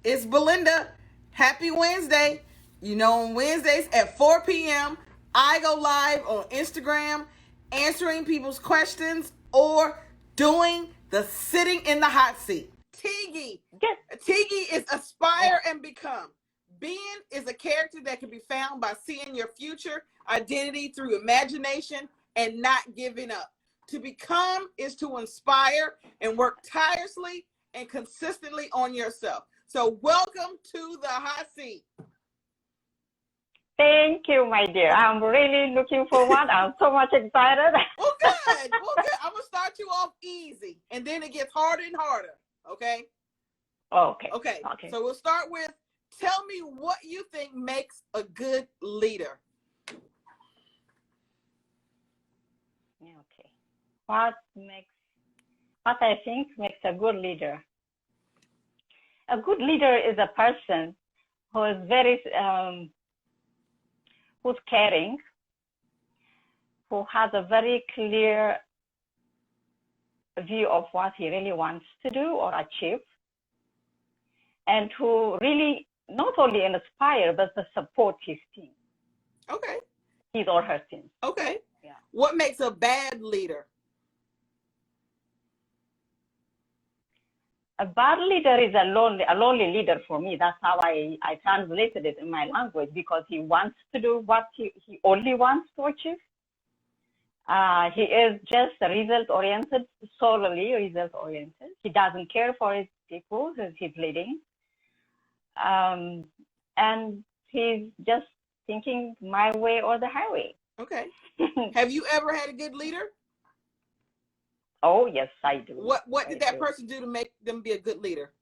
It's Belinda. Happy Wednesday. You know, on Wednesdays at 4 p.m., I go live on Instagram answering people's questions or doing the sitting in the hot seat. Tigi. Yes. Tigi is Yeah. aspire and become. Being is a character that can be found by seeing your future identity through imagination and not giving up. To become is to inspire and work tirelessly and consistently on yourself. So welcome to the hot seat. Thank you, my dear. I'm really looking forward. I'm so much excited. Well, good. Well, good. I'm going to start you off easy, and then it gets harder and harder. Okay? Okay. Okay. Okay. So we'll start with, tell me what you think makes a good leader. Okay. What I think makes a good leader? A good leader is a person who is who's caring, who has a very clear view of what he really wants to do or achieve, and who really not only inspire but to support his team. Okay. His or her team. Okay. Yeah. What makes a bad leader? A bad leader is a lonely leader for me. That's how I translated it in my language, because he wants to do what he only wants to achieve. He is just result-oriented, solely result-oriented. He doesn't care for his people he's leading. And he's just thinking my way or the highway. Okay. Have you ever had a good leader? Oh, yes, I do. What did that person do to make them be a good leader?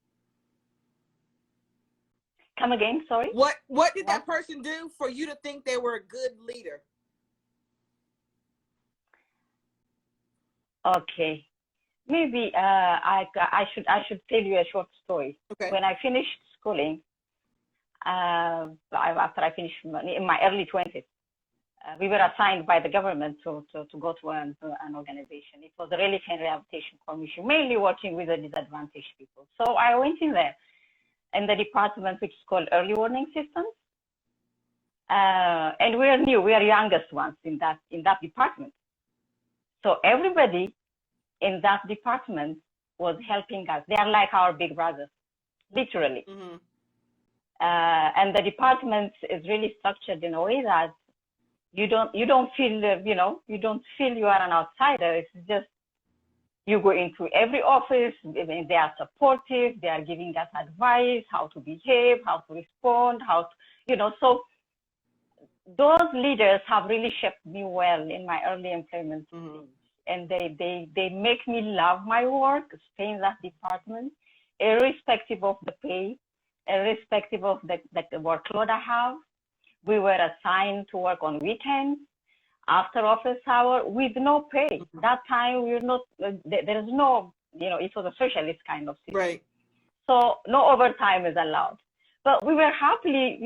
Come again, sorry? What did that person do for you to think they were a good leader? Okay. Maybe I should tell you a short story. Okay. When I finished schooling, after I finished in my early 20s, we were assigned by the government to go to an organization. It was a relief and rehabilitation commission, mainly working with the disadvantaged people. So I went in there, in the department which is called early warning systems. And we are new, we are youngest ones in that department. So everybody in that department was helping us. They are like our big brothers, literally. Mm-hmm. And the department is really structured in a way that you don't feel, you don't feel you are an outsider. It's just, you go into every office, they are supportive, they are giving us advice, how to behave, how to respond, so those leaders have really shaped me well in my early employment. Mm-hmm. And they make me love my work, stay in that department, irrespective of the pay, irrespective of the workload I have. We were assigned to work on weekends, after office hour, with no pay. Mm-hmm. That time, we were not, there is no, it was a socialist kind of system. Right. So no overtime is allowed. But we were happily,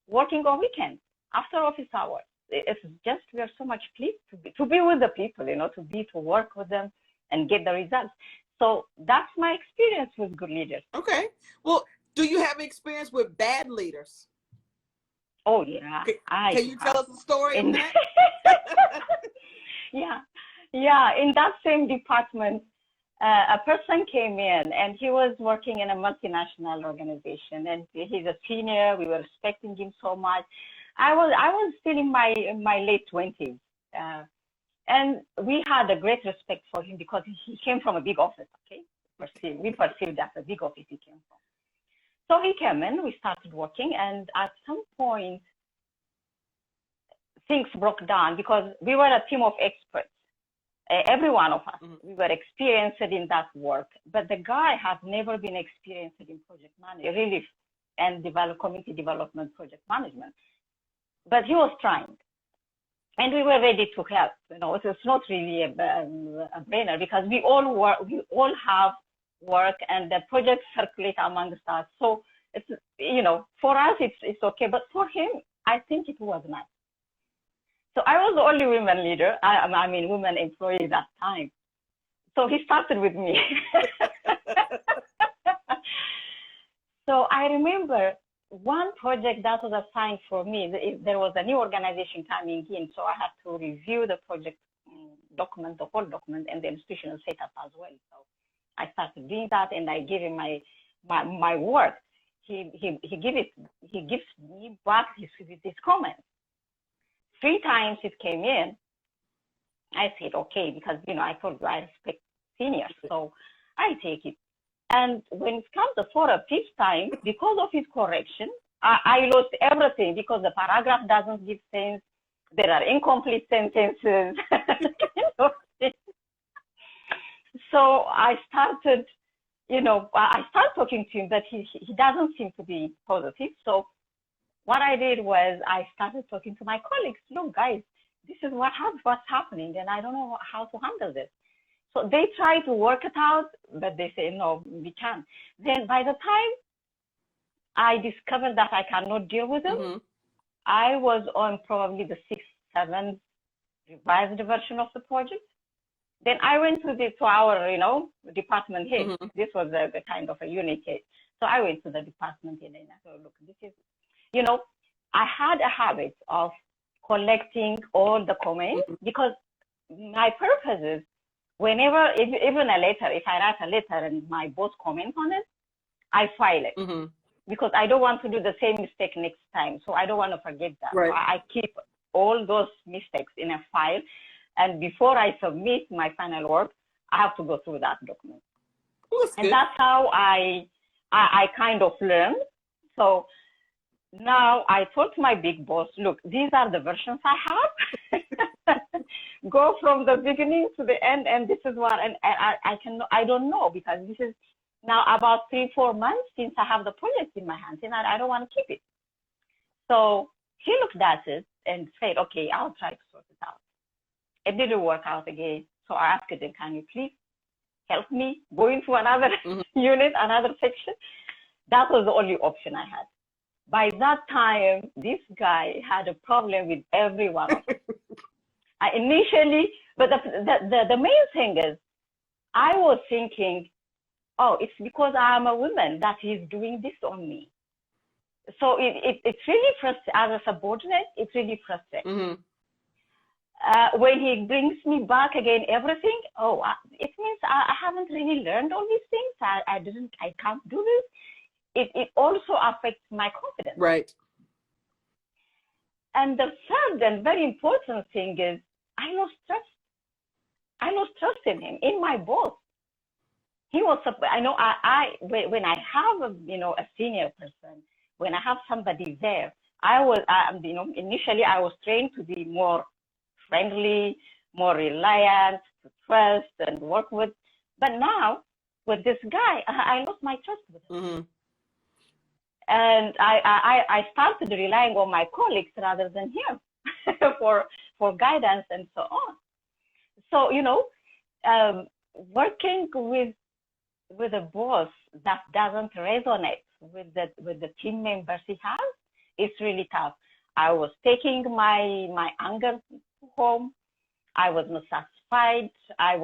working on weekends, after office hours. It's just, we are so much pleased to be with the people, to work with them and get the results. So that's my experience with good leaders. Okay. Well, do you have experience with bad leaders? Oh, yeah. Can you tell us a story of that? Yeah. In that same department, a person came in and he was working in a multinational organization, and he's a senior. We were respecting him so much. I was still in my late 20s, and we had a great respect for him because he came from a big office. Okay, we perceived that a big office he came from. So he came in, we started working, and at some point, things broke down because we were a team of experts. Every one of us, mm-hmm. We were experienced in that work, but the guy had never been experienced in project management, relief and community development project management. But he was trying, and we were ready to help. It's not really a brainer because we all have work, and the projects circulate amongst us. So it's, for us it's okay, but for him, I think it was nice. So I was the only women leader. Women employee that time. So he started with me. So I remember one project that was assigned for me. There was a new organization coming in, so I had to review the project document, the whole document, and the institutional setup as well. So I started doing that, and I gave him my work. He gives me back his comments. 3 times it came in. I said okay, because I told you I respect seniors, so I take it. And when it comes for a 5th time, because of his correction, I lost everything, because the paragraph doesn't give sense. There are incomplete sentences. So I started, talking to him, but he doesn't seem to be positive. So what I did was I started talking to my colleagues. Look, guys, this is what's happening, and I don't know how to handle this. So they try to work it out, but they say, no, we can't. Then by the time I discovered that I cannot deal with them, Mm-hmm. I was on probably the 6th, 7th revised version of the project. Then I went to our, department head. Mm-hmm. This was the kind of a unit head. So I went to the department head and I said, look, this is, I had a habit of collecting all the comments, because my purpose is, whenever, even a letter, if I write a letter and my boss comments on it, I file it. Mm-hmm. Because I don't want to do the same mistake next time. So I don't want to forget that. Right. So I keep all those mistakes in a file. And before I submit my final work, I have to go through that document. And that's how I kind of learned. So now I told my big boss, look, these are the versions I have. Go from the beginning to the end, and this is what, and I don't know, because this is now about 3-4 months since I have the project in my hands, and I don't want to keep it. So he looked at it and said, okay, I'll try to sort it out. It didn't work out again. So I asked him, can you please help me go into another unit, another section? That was the only option I had. By that time, this guy had a problem with everyone. Initially, but the main thing is, I was thinking, oh, it's because I'm a woman that he's doing this on me. So it's really frustrating. As a subordinate, it's really frustrating. Mm-hmm. When he brings me back again, everything, it means I haven't really learned all these things. I can't do this. It also affects my confidence. Right. And the third and very important thing is, I lost trust. I lost trust in him, in my boss. He was, when I have a senior person, when I have somebody there, initially I was trained to be more friendly, more reliant, to trust and work with. But now, with this guy, I lost my trust with him. Mm-hmm. And I started relying on my colleagues rather than him for guidance and so on. So, working with a boss that doesn't resonate with the team members he has, it's really tough. I was taking my anger home. I was not satisfied. I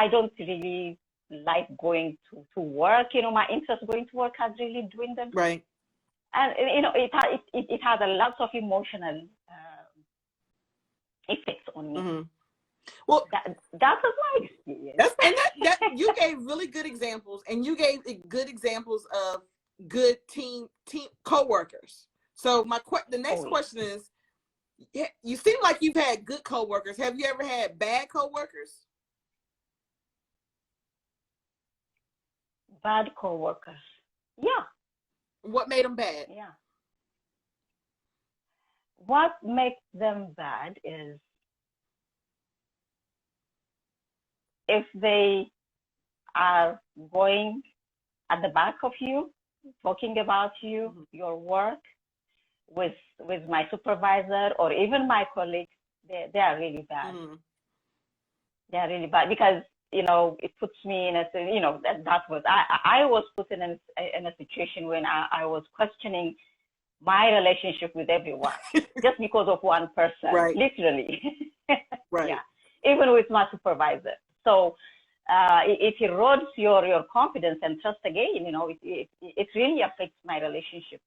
don't really like going to work. My interest going to work has really dwindled. Right. And it has a lot of emotional effects on me. Mm-hmm. Well, that was my experience. That you gave really good examples, and you gave good examples of good team coworkers. So the next question is, you seem like you've had good coworkers. Have you ever had bad coworkers? Bad coworkers. Yeah. What made them bad? Yeah. What makes them bad is if they are going at the back of you, talking about you, your work, with my supervisor or even my colleagues, they are really bad. Mm-hmm. They are really bad because, it puts me in I was put in a situation when I was questioning my relationship with everyone just because of one person, right. Literally. Right. Yeah. Even with my supervisor. So it erodes your confidence and trust again. It really affects my relationship.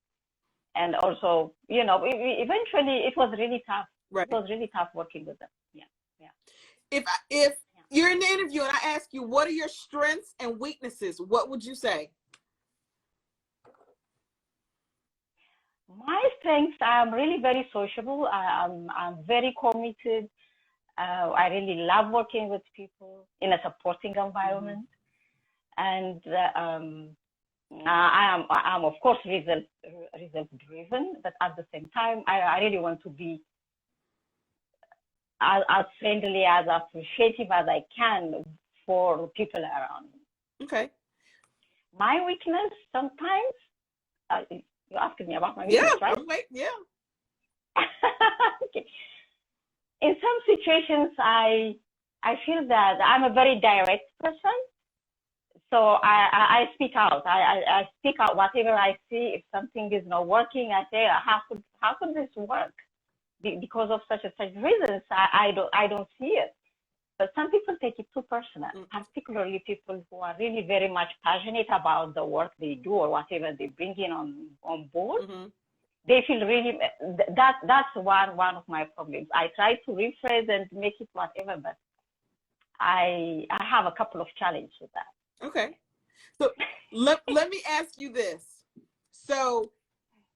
And also, eventually it was really tough. Right. It was really tough working with them. Yeah. If you're in the interview and I ask you, what are your strengths and weaknesses? What would you say? My strengths, I'm really very sociable. I'm very committed. I really love working with people in a supporting environment. And I'm of course result driven, but at the same time, I really want to be as friendly, as appreciative as I can for people around me. Okay. My weakness sometimes, you're asking me about my weakness, right? Yeah. Okay. In some situations, I feel that I'm a very direct person. So I speak out. I speak out whatever I see. If something is not working, I say, how could this work? Because of such and such reasons, I don't see it. But some people take it too personal, particularly people who are really very much passionate about the work they do or whatever they bring in on board. They feel really that's one of my problems. I try to rephrase and make it whatever, but I have a couple of challenges with that. Okay. So let me ask you this. So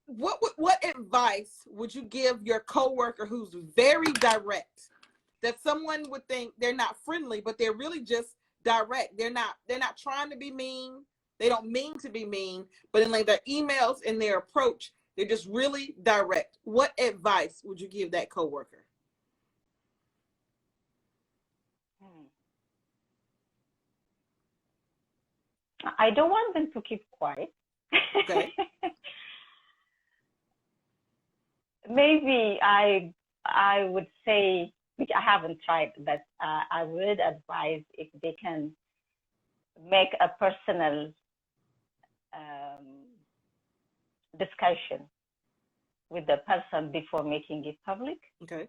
what advice would you give your coworker who's very direct, that someone would think they're not friendly, but they're really just direct? They're not trying to be mean. They don't mean to be mean, but in like their emails and their approach, they're just really direct. What advice would you give that coworker? I don't want them to keep quiet. Okay. Maybe I would say, which I haven't tried, but I would advise if they can make a personal discussion with the person before making it public. Okay.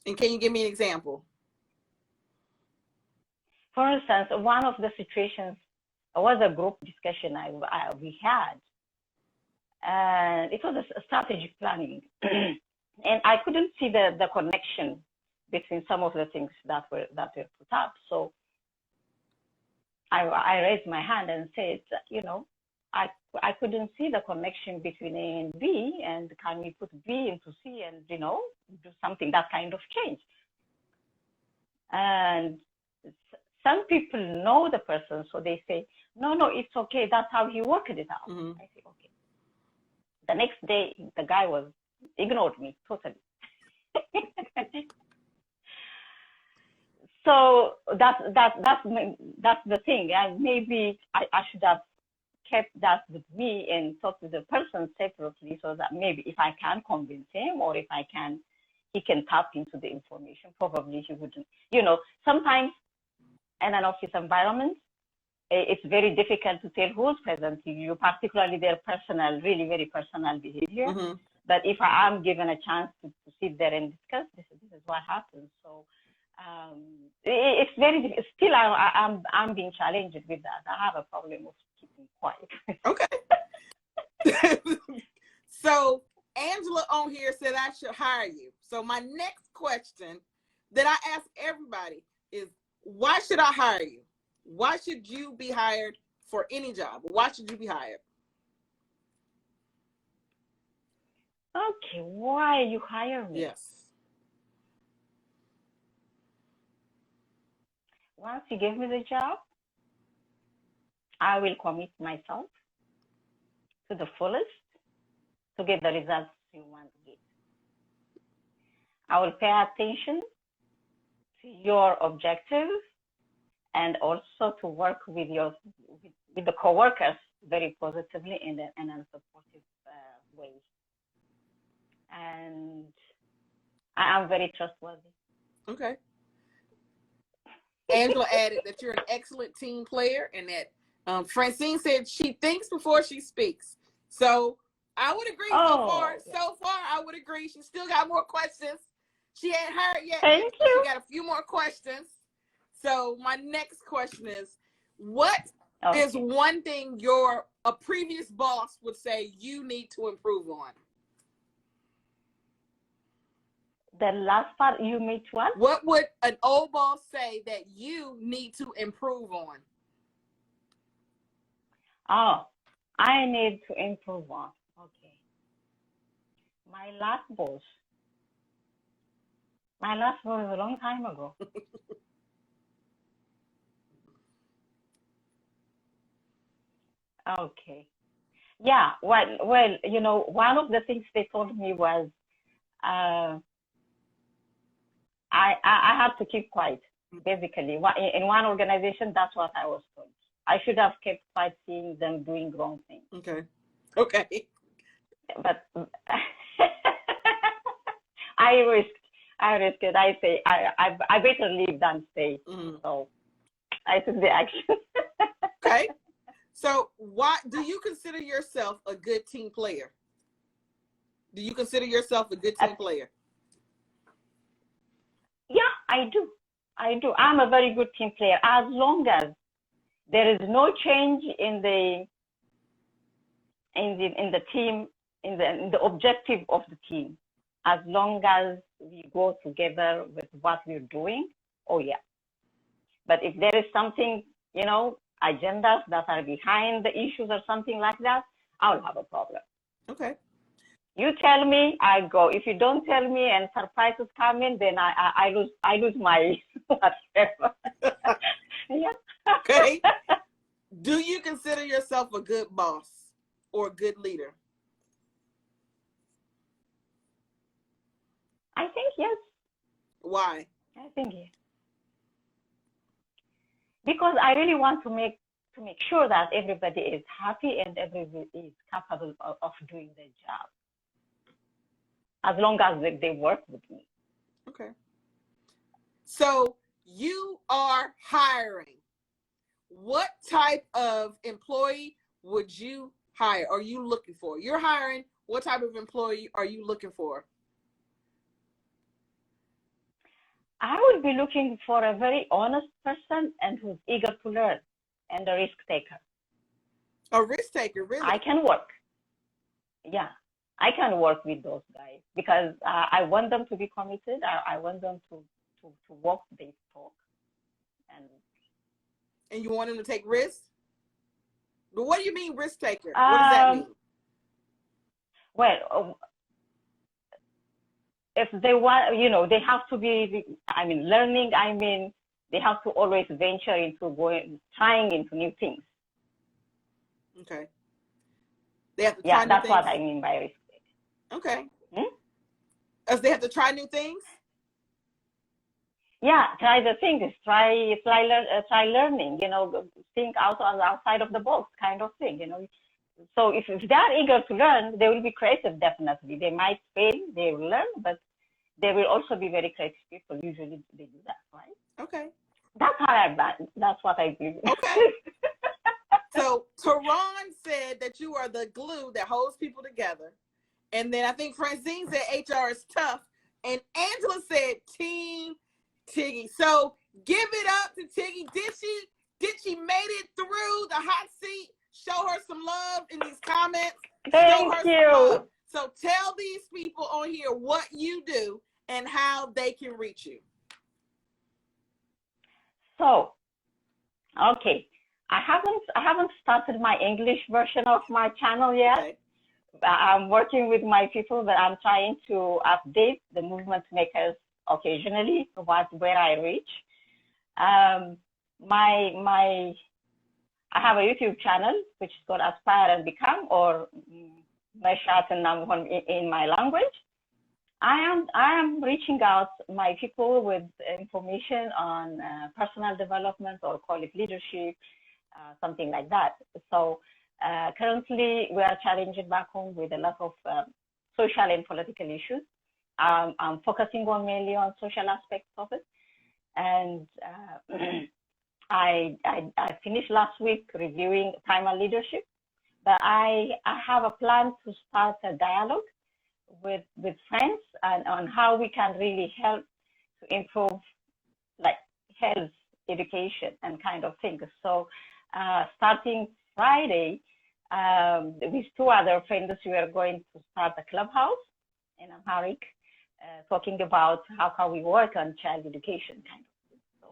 And can you give me an example? For instance, one of the situations was a group discussion we had, and it was a strategic planning, and I couldn't see the connection between some of the things that were put up. So I raised my hand and said, I couldn't see the connection between A and B, and can we put B into C and do something that kind of change? And some people know the person, so they say, no, it's okay. That's how he worked it out. I say, okay. The next day, the guy ignored me totally. So that's the thing. And maybe I should have kept that with me and talked to the person separately, so that maybe if I can convince him, or if he can tap into the information. Probably he wouldn't. Sometimes in an office environment, it's very difficult to tell who's presenting you, particularly their personal, really very personal behavior. But if I am given a chance to sit there and discuss, this is what happens. So it's very still I'm being challenged with that. I have a problem of keeping quiet. Okay. So Angela on here said I should hire you. So my next question that I ask everybody is, why should I hire you? Why should you be hired for any job? Why should you be hired? Okay, why you hire me? Yes. Once you give me the job, I will commit myself to the fullest to get the results you want to get. I will pay attention to your objectives, and also to work with the coworkers very positively in a supportive way. And I am very trustworthy. Okay. Angela added that you're an excellent team player, and that Francine said she thinks before she speaks. So I would agree. So far, I would agree. She still got more questions. She ain't heard yet. Thank you. She got a few more questions. So my next question is, what Okay. is one thing a previous boss would say you need to improve on? The last part, you meet what? What would an old boss say that you need to improve on? Oh, I need to improve on. Okay. My last boss was a long time ago. Okay. Yeah. Well, you know, one of the things they told me was, I had to keep quiet. Basically, in one organization, that's what I was told. I should have kept quiet, seeing them doing wrong things. Okay. Okay. But I risked it. I say I better leave than stay. Mm-hmm. So I took the action. Okay. So why do you consider yourself a good team player? Do you consider yourself a good team player? Yeah, I do. I'm a very good team player, as long as there is no change in the team, in the objective of the team. As long as we go together with what we're doing, oh yeah. But if there is something, you know, agendas that are behind the issues or something like that, I'll have a problem. Okay. You tell me, I go. If you don't tell me and surprises come in, then I lose my whatever. Yeah. Okay. Do you consider yourself a good boss or a good leader? I think yes. Why? I think yes. Because I really want to make sure that everybody is happy and everybody is capable of doing their job, as long as they work with me. Okay. So you are hiring. What type of employee would you hire? Are you looking for? You're hiring. What type of employee are you looking for? I would be looking for a very honest person and who's eager to learn and a risk taker. A risk taker, really? I can work. Yeah, I can work with those guys because I want them to be committed. I want them to walk their talk. And you want them to take risks? But what do you mean risk taker? What does that mean? Well, if they want, you know, they have to be, learning, they have to always venture into trying into new things. Okay. They have to try new that's things? what I mean by risk. Okay. As they have to try new things? Yeah, try the things, try learning, you know, think outside of the box kind of thing, you know. So if they are eager to learn, they will be creative, definitely. They might fail, they will learn, but they will also be very creative people. Usually they do that, right? Okay. That's what I believe. Okay. So Tehran said that you are the glue that holds people together. And then I think Francine said HR is tough. And Angela said Team Tiggy. So give it up to Tiggy. Did she made it through the hot seat? Show her some love in these comments. Thank you. So tell these people on here what you do and how they can reach you. So, okay. I haven't started my English version of my channel yet. Okay. I'm working with my people, but I'm trying to update the movement makers occasionally where I reach. I have a YouTube channel which is called Aspire and Become, or Meshat in my language. I am reaching out my people with information on personal development, or call it leadership, something like that. So currently we are challenged back home with a lot of social and political issues. I'm focusing mainly on social aspects of it. And I finished last week reviewing primal leadership, but I have a plan to start a dialogue with friends and on how we can really help to improve like health education and kind of things. So starting Friday, with two other friends, we are going to start a clubhouse in Amharic, talking about how we work on child education kind of thing. So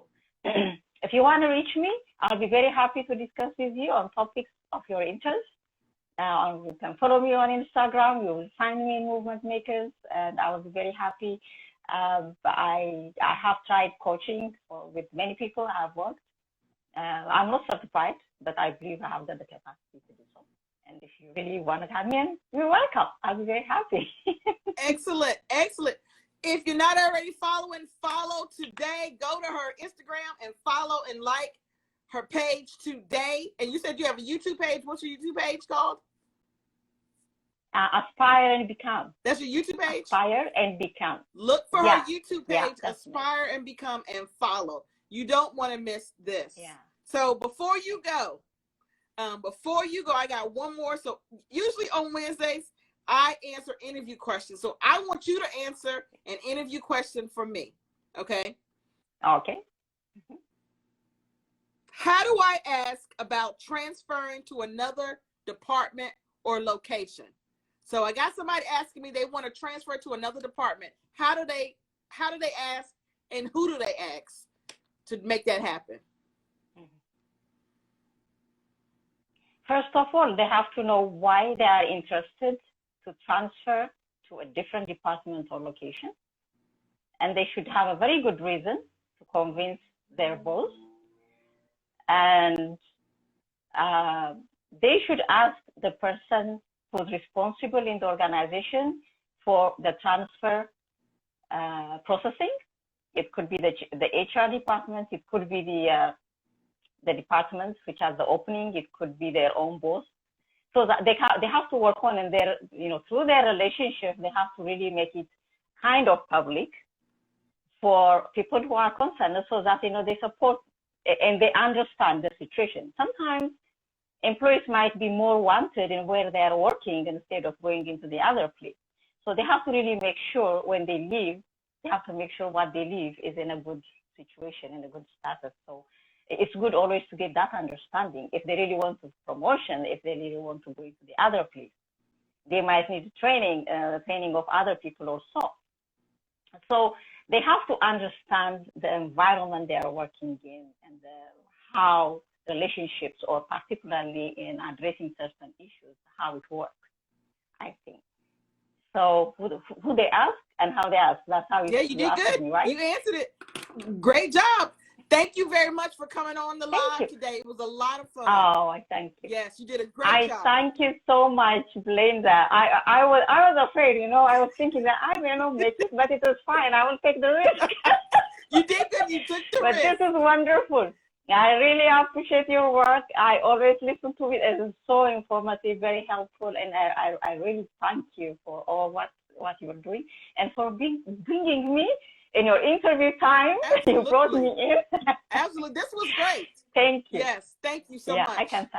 if you want to reach me, I'll be very happy to discuss with you on topics of your interest. You can follow me on Instagram. You will find me in Movement Makers, and I will be very happy. I have tried coaching with many people I have worked. I'm not certified, but I believe I have the capacity to do so. And if you really want to come in, you're welcome. I'll be very happy. Excellent, excellent. If you're not already following, follow today. Go to her Instagram and follow and like her page today. And you said you have a YouTube page. What's your YouTube page called? Aspire and Become. That's your YouTube page? Aspire and Become. Look for her YouTube page, Aspire and Become, and follow. You don't want to miss this. Yeah. So before you go, I got one more. So usually on Wednesdays, I answer interview questions. So I want you to answer an interview question for me. Okay? Okay. Mm-hmm. How do I ask about transferring to another department or location? So I got somebody asking me they want to transfer to another department. How do they ask, and who do they ask to make that happen? First of all, they have to know why they are interested to transfer to a different department or location. And they should have a very good reason to convince their boss. And they should ask the person who's responsible in the organization for the transfer processing. It could be the HR department. It could be the department which has the opening. It could be their own boss. So that they have to work on, and through their relationship, they have to really make it kind of public for people who are concerned, so that they support and they understand the situation. Sometimes employees might be more wanted in where they are working instead of going into the other place. So they have to really make sure when they leave, they have to make sure what they leave is in a good situation, in a good status. So it's good always to get that understanding. If they really want to promotion, if they really want to go into the other place, they might need training of other people also. So they have to understand the environment they are working in and how relationships, or particularly in addressing certain issues, how it works, I think. So who they ask and how they ask, that's how you did good. Me, right? You answered it. Great job. Thank you very much for coming on the live today. It was a lot of fun. Oh, I thank you. Yes, you did a great job. Thank you so much, Belinda. I was afraid, I was thinking that I may not make it, but it was fine. I will take the risk. You did good. You took the risk. But this is wonderful. I really appreciate your work. I always listen to it. It is so informative, very helpful, and I really thank you for all what you are doing and for bringing me in your interview time. Absolutely. You brought me in. Absolutely. This was great. Thank you. Yes. Thank you so much. I can